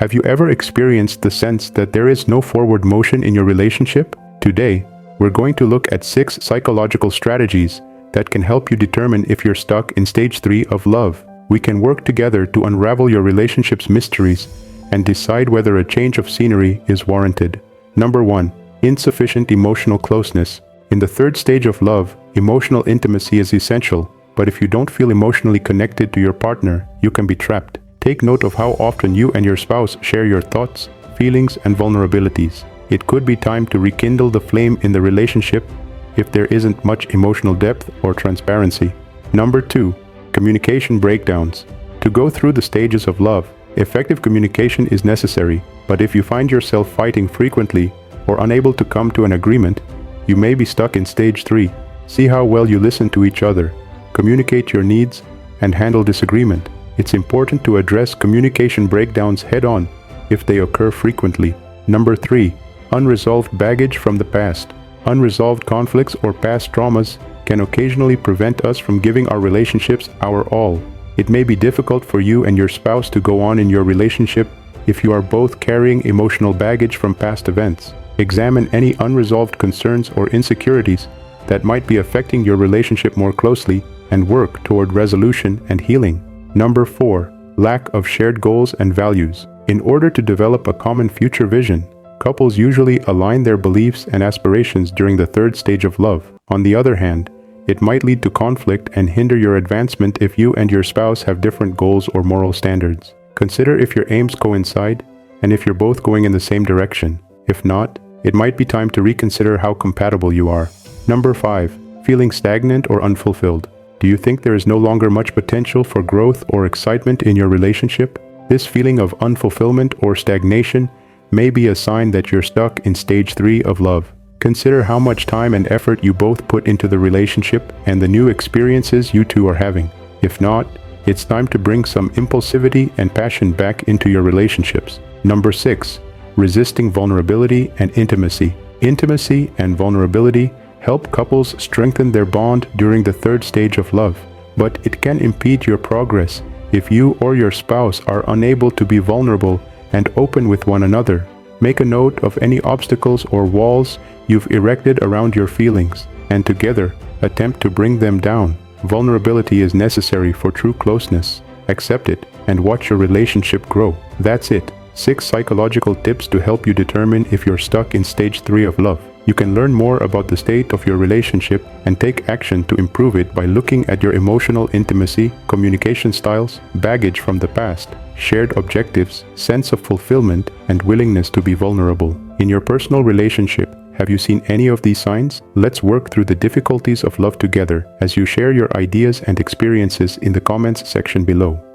Have you ever experienced the sense that there is no forward motion in your relationship? Today, we're going to look at 6 psychological strategies that can help you determine if you're stuck in stage 3 of love. We can work together to unravel your relationship's mysteries and decide whether a change of scenery is warranted. Number 1. Insufficient emotional closeness. In the 3rd stage of love, emotional intimacy is essential, but if you don't feel emotionally connected to your partner, you can be trapped. Take note of how often you and your spouse share your thoughts, feelings, and vulnerabilities. It could be time to rekindle the flame in the relationship if there isn't much emotional depth or transparency. Number 2. Communication breakdowns. To go through the stages of love, effective communication is necessary, but if you find yourself fighting frequently or unable to come to an agreement, you may be stuck in stage 3. See how well you listen to each other, communicate your needs, and handle disagreement. It's important to address communication breakdowns head-on if they occur frequently. Number 3. Unresolved baggage from the past. Unresolved conflicts or past traumas can occasionally prevent us from giving our relationships our all. It may be difficult for you and your spouse to go on in your relationship if you are both carrying emotional baggage from past events. Examine any unresolved concerns or insecurities that might be affecting your relationship more closely and work toward resolution and healing. Number 4. Lack of shared goals and values. In order to develop a common future vision, couples usually align their beliefs and aspirations during the 3rd stage of love. On the other hand, it might lead to conflict and hinder your advancement if you and your spouse have different goals or moral standards. Consider if your aims coincide and if you're both going in the same direction. If not, it might be time to reconsider how compatible you are. Number 5. Feeling stagnant or unfulfilled. Do you think there is no longer much potential for growth or excitement in your relationship? This feeling of unfulfillment or stagnation may be a sign that you're stuck in stage 3 of love. Consider how much time and effort you both put into the relationship and the new experiences you two are having. If not, it's time to bring some impulsivity and passion back into your relationships. Number 6. Resisting vulnerability and intimacy. Intimacy and vulnerability help couples strengthen their bond during the 3rd stage of love, but it can impede your progress if you or your spouse are unable to be vulnerable and open with one another. Make a note of any obstacles or walls you've erected around your feelings, and together attempt to bring them down. Vulnerability is necessary for true closeness. Accept it and watch your relationship grow. That's it. 6 psychological tips to help you determine if you're stuck in stage 3 of love. You can learn more about the state of your relationship and take action to improve it by looking at your emotional intimacy, communication styles, baggage from the past, shared objectives, sense of fulfillment, and willingness to be vulnerable. In your personal relationship, have you seen any of these signs? Let's work through the difficulties of love together as you share your ideas and experiences in the comments section below.